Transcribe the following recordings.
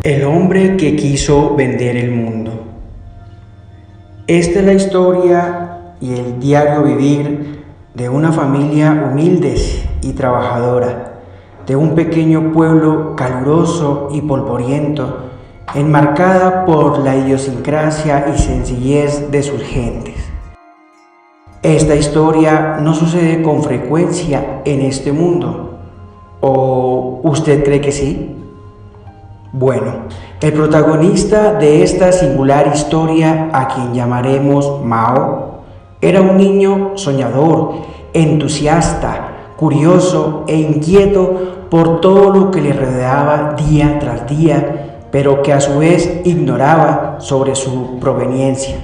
El hombre que quiso vender el mundo. Esta es la historia y el diario vivir de una familia humilde y trabajadora, de un pequeño pueblo caluroso y polvoriento, enmarcada por la idiosincrasia y sencillez de sus gentes. Esta historia no sucede con frecuencia en este mundo, ¿o usted cree que sí? Bueno, el protagonista de esta singular historia, a quien llamaremos Mao, era un niño soñador, entusiasta, curioso e inquieto por todo lo que le rodeaba día tras día, pero que a su vez ignoraba sobre su proveniencia.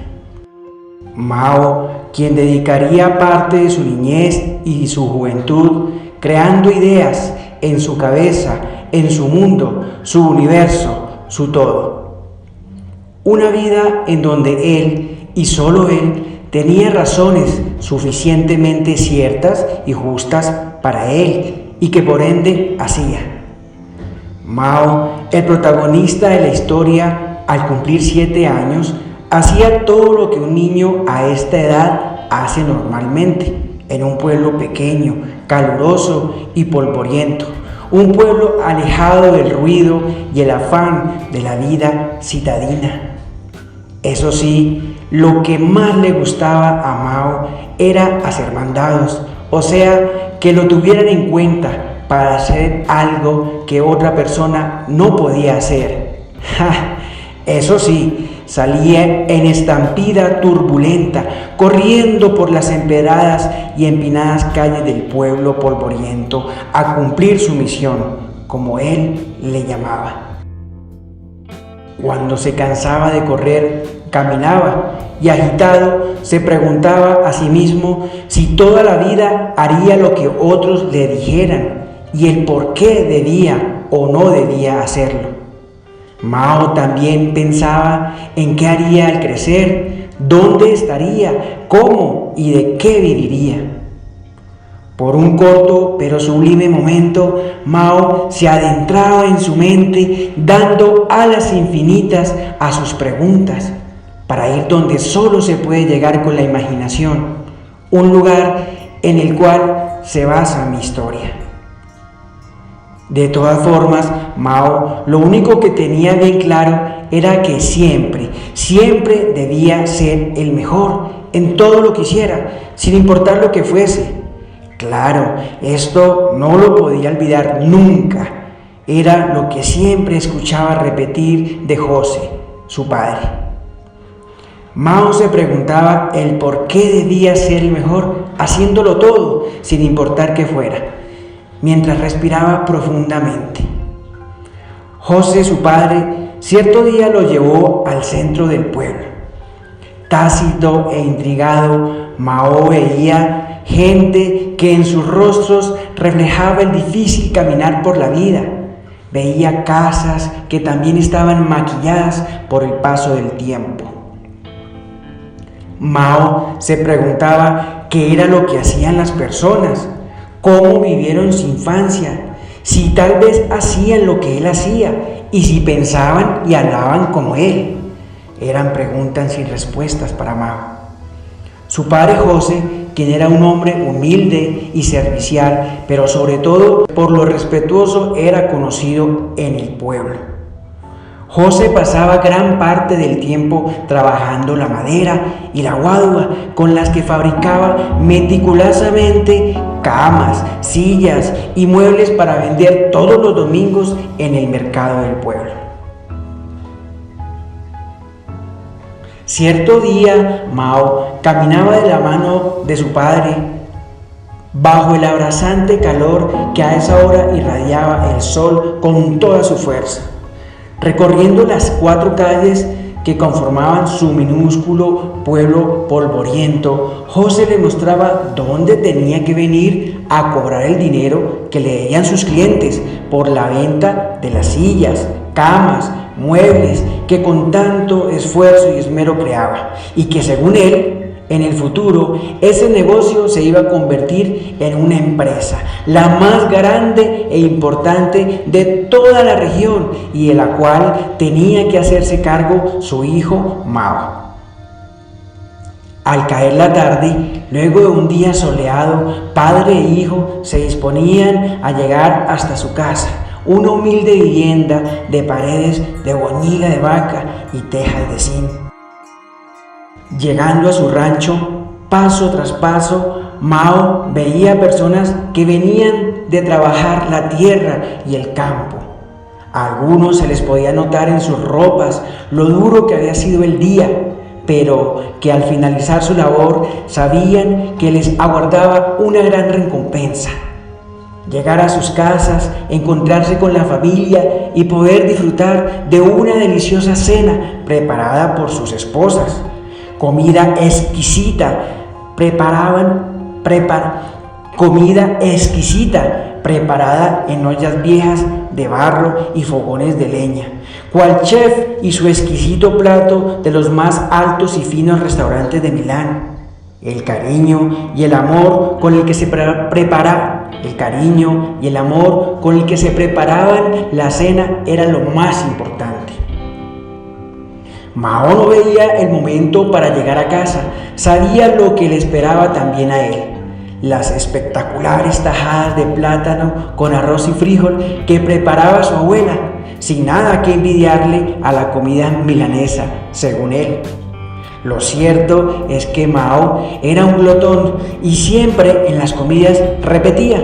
Mao, quien dedicaría parte de su niñez y su juventud creando ideas en su cabeza, en su mundo, su universo, su todo. Una vida en donde él, y solo él, tenía razones suficientemente ciertas y justas para él, y que por ende hacía. Mao, el protagonista de la historia, al cumplir 7 años, hacía todo lo que un niño a esta edad hace normalmente, en un pueblo pequeño, caluroso y polvoriento, un pueblo alejado del ruido y el afán de la vida citadina. Eso sí, lo que más le gustaba a Mao era hacer mandados, o sea, que lo tuvieran en cuenta para hacer algo que otra persona no podía hacer. Eso sí, salía en estampida turbulenta, corriendo por las empedradas y empinadas calles del pueblo polvoriento a cumplir su misión, como él le llamaba. Cuando se cansaba de correr, caminaba y agitado se preguntaba a sí mismo si toda la vida haría lo que otros le dijeran y el por qué debía o no debía hacerlo. Mao también pensaba en qué haría al crecer, dónde estaría, cómo y de qué viviría. Por un corto pero sublime momento, Mao se adentraba en su mente, dando alas infinitas a sus preguntas, para ir donde solo se puede llegar con la imaginación, un lugar en el cual se basa mi historia. De todas formas, Mao lo único que tenía bien claro era que siempre debía ser el mejor en todo lo que hiciera, sin importar lo que fuese. Claro, esto no lo podía olvidar nunca. Era lo que siempre escuchaba repetir de José, su padre. Mao se preguntaba el por qué debía ser el mejor, haciéndolo todo, sin importar qué fuera, mientras respiraba profundamente. José, su padre, cierto día lo llevó al centro del pueblo. Tácito e intrigado, Mao veía gente que en sus rostros reflejaba el difícil caminar por la vida. Veía casas que también estaban maquilladas por el paso del tiempo. Mao se preguntaba qué era lo que hacían las personas, cómo vivieron su infancia, si tal vez hacían lo que él hacía y si pensaban y hablaban como él. Eran preguntas sin respuestas para Mao. Su padre José, quien era un hombre humilde y servicial, pero sobre todo por lo respetuoso, era conocido en el pueblo. José pasaba gran parte del tiempo trabajando la madera y la guadua con las que fabricaba meticulosamente camas, sillas y muebles para vender todos los domingos en el mercado del pueblo. Cierto día, Mao caminaba de la mano de su padre bajo el abrasante calor que a esa hora irradiaba el sol con toda su fuerza. Recorriendo las 4 calles que conformaban su minúsculo pueblo polvoriento, José le mostraba dónde tenía que venir a cobrar el dinero que le debían sus clientes por la venta de las sillas, camas, muebles que con tanto esfuerzo y esmero creaba y que según él En el futuro, ese negocio se iba a convertir en una empresa, la más grande e importante de toda la región y de la cual tenía que hacerse cargo su hijo Mao. Al caer la tarde, luego de un día soleado, padre e hijo se disponían a llegar hasta su casa, una humilde vivienda de paredes de boñiga de vaca y tejas de zinc. Llegando a su rancho, paso tras paso, Mao veía personas que venían de trabajar la tierra y el campo. A algunos se les podía notar en sus ropas lo duro que había sido el día, pero que al finalizar su labor sabían que les aguardaba una gran recompensa. Llegar a sus casas, encontrarse con la familia y poder disfrutar de una deliciosa cena preparada por sus esposas. Comida exquisita preparada en ollas viejas de barro y fogones de leña, cual chef y su exquisito plato de los más altos y finos restaurantes de Milán. El cariño y el amor con el que se preparaban la cena era lo más importante. Mao no veía el momento para llegar a casa, sabía lo que le esperaba también a él: las espectaculares tajadas de plátano con arroz y frijol que preparaba su abuela, sin nada que envidiarle a la comida milanesa, según él. Lo cierto es que Mao era un glotón y siempre en las comidas repetía: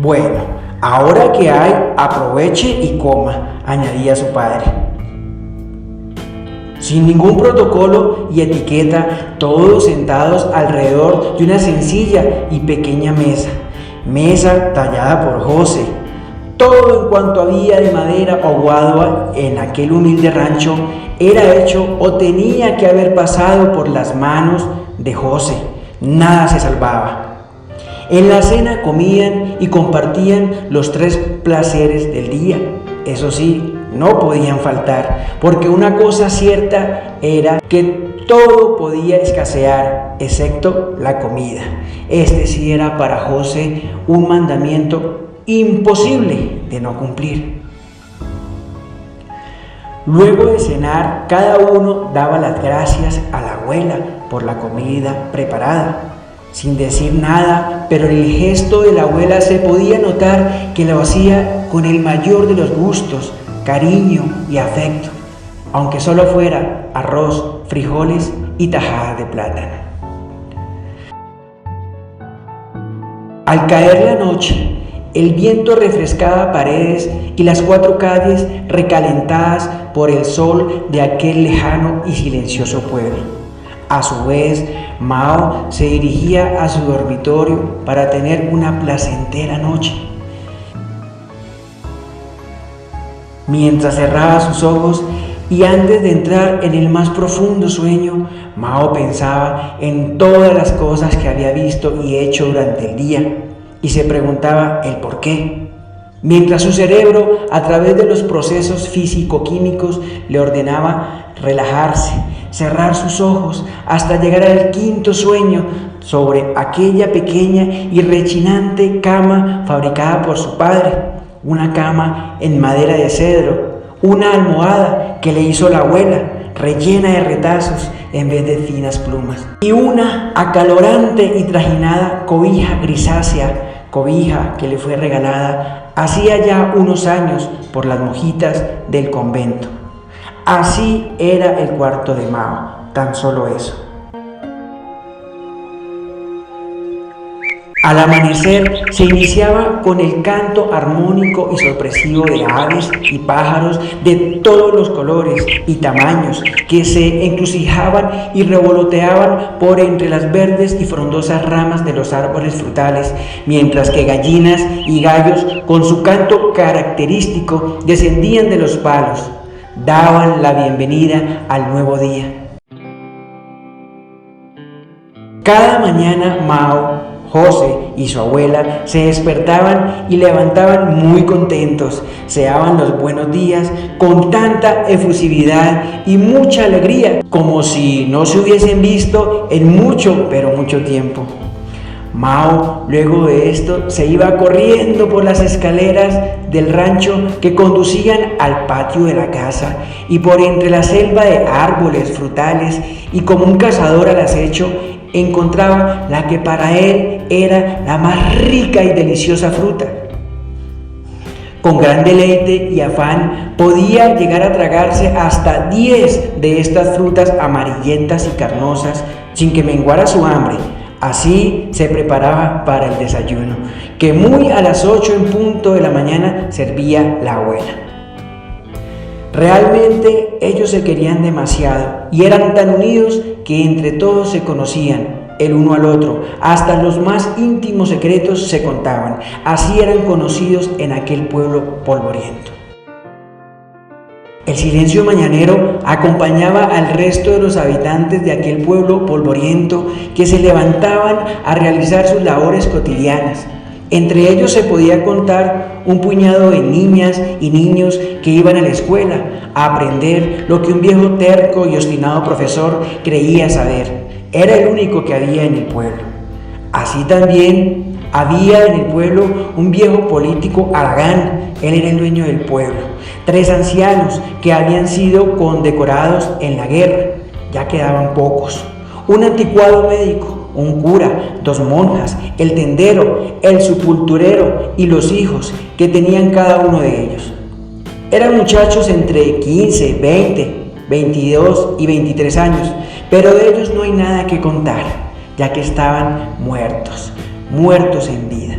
bueno, ahora que hay, aproveche y coma, añadía su padre. Sin ningún protocolo y etiqueta, todos sentados alrededor de una sencilla y pequeña mesa tallada por José. Todo en cuanto había de madera o guadua en aquel humilde rancho era hecho o tenía que haber pasado por las manos de José. Nada se salvaba. En la cena comían y compartían los 3 placeres del día. Eso sí, no podían faltar, porque una cosa cierta era que todo podía escasear, excepto la comida. Este sí era para José un mandamiento imposible de no cumplir. Luego de cenar, cada uno daba las gracias a la abuela por la comida preparada, sin decir nada, pero en el gesto de la abuela se podía notar que lo hacía con el mayor de los gustos, cariño y afecto, aunque solo fuera arroz, frijoles y tajadas de plátano. Al caer la noche, el viento refrescaba paredes y las 4 calles recalentadas por el sol de aquel lejano y silencioso pueblo. A su vez, Mao se dirigía a su dormitorio para tener una placentera noche. Mientras cerraba sus ojos y antes de entrar en el más profundo sueño, Mao pensaba en todas las cosas que había visto y hecho durante el día y se preguntaba el por qué. Mientras su cerebro, a través de los procesos físico-químicos, le ordenaba relajarse, cerrar sus ojos hasta llegar al 5.º sueño sobre aquella pequeña y rechinante cama fabricada por su padre. Una cama en madera de cedro, una almohada que le hizo la abuela, rellena de retazos en vez de finas plumas, y una acalorante y trajinada cobija grisácea, cobija que le fue regalada hacía ya unos años por las monjitas del convento. Así era el cuarto de Mao, tan solo eso. Al amanecer se iniciaba con el canto armónico y sorpresivo de aves y pájaros de todos los colores y tamaños que se encrucijaban y revoloteaban por entre las verdes y frondosas ramas de los árboles frutales, mientras que gallinas y gallos con su canto característico descendían de los palos, daban la bienvenida al nuevo día. Cada mañana Mao, José y su abuela se despertaban y levantaban muy contentos, se daban los buenos días con tanta efusividad y mucha alegría, como si no se hubiesen visto en mucho, pero mucho tiempo. Mao, luego de esto, se iba corriendo por las escaleras del rancho que conducían al patio de la casa y por entre la selva de árboles frutales, y como un cazador al acecho, encontraba la que para él era la más rica y deliciosa fruta. Con gran deleite y afán podía llegar a tragarse hasta 10 de estas frutas amarillentas y carnosas sin que menguara su hambre. Así se preparaba para el desayuno, que muy a las 8 en punto de la mañana servía la abuela. Realmente ellos se querían demasiado y eran tan unidos que entre todos se conocían el uno al otro, hasta los más íntimos secretos se contaban. Así eran conocidos en aquel pueblo polvoriento. El silencio mañanero acompañaba al resto de los habitantes de aquel pueblo polvoriento que se levantaban a realizar sus labores cotidianas. Entre ellos se podía contar un puñado de niñas y niños que iban a la escuela a aprender lo que un viejo terco y obstinado profesor creía saber. Era el único que había en el pueblo. Así también había en el pueblo un viejo político haragán. Él era el dueño del pueblo. 3 ancianos que habían sido condecorados en la guerra, ya quedaban pocos. Un anticuado médico, un cura, 2 monjas, el tendero, el sepulturero y los hijos que tenían cada uno de ellos. Eran muchachos entre 15, 20, 22 y 23 años, pero de ellos no hay nada que contar, ya que estaban muertos en vida.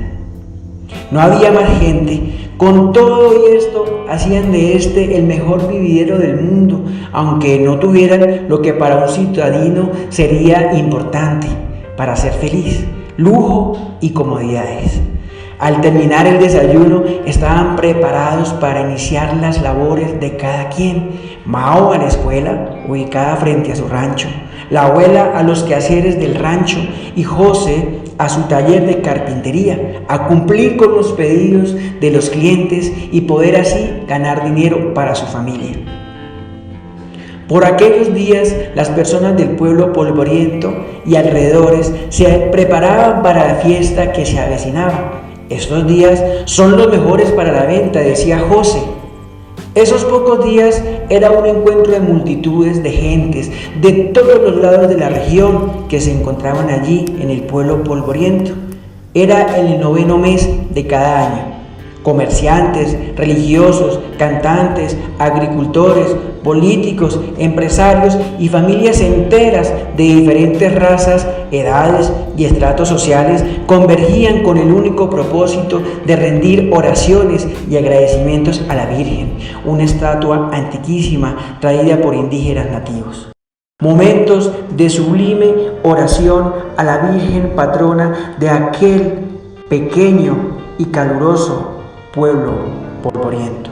No había más gente. Con todo y esto, hacían de este el mejor vividero del mundo, aunque no tuvieran lo que para un citadino sería importante para ser feliz: lujo y comodidades. Al terminar el desayuno, estaban preparados para iniciar las labores de cada quien. Mao a la escuela, ubicada frente a su rancho, la abuela a los quehaceres del rancho y José a su taller de carpintería, a cumplir con los pedidos de los clientes y poder así ganar dinero para su familia. Por aquellos días, las personas del pueblo polvoriento y alrededores se preparaban para la fiesta que se avecinaba. Estos días son los mejores para la venta, decía José. Esos pocos días era un encuentro de multitudes de gentes de todos los lados de la región que se encontraban allí en el pueblo polvoriento. Era el 9º mes de cada año. Comerciantes, religiosos, cantantes, agricultores, políticos, empresarios y familias enteras de diferentes razas, edades y estratos sociales convergían con el único propósito de rendir oraciones y agradecimientos a la Virgen, una estatua antiquísima traída por indígenas nativos. Momentos de sublime oración a la Virgen patrona de aquel pequeño y caluroso pueblo polvoriento.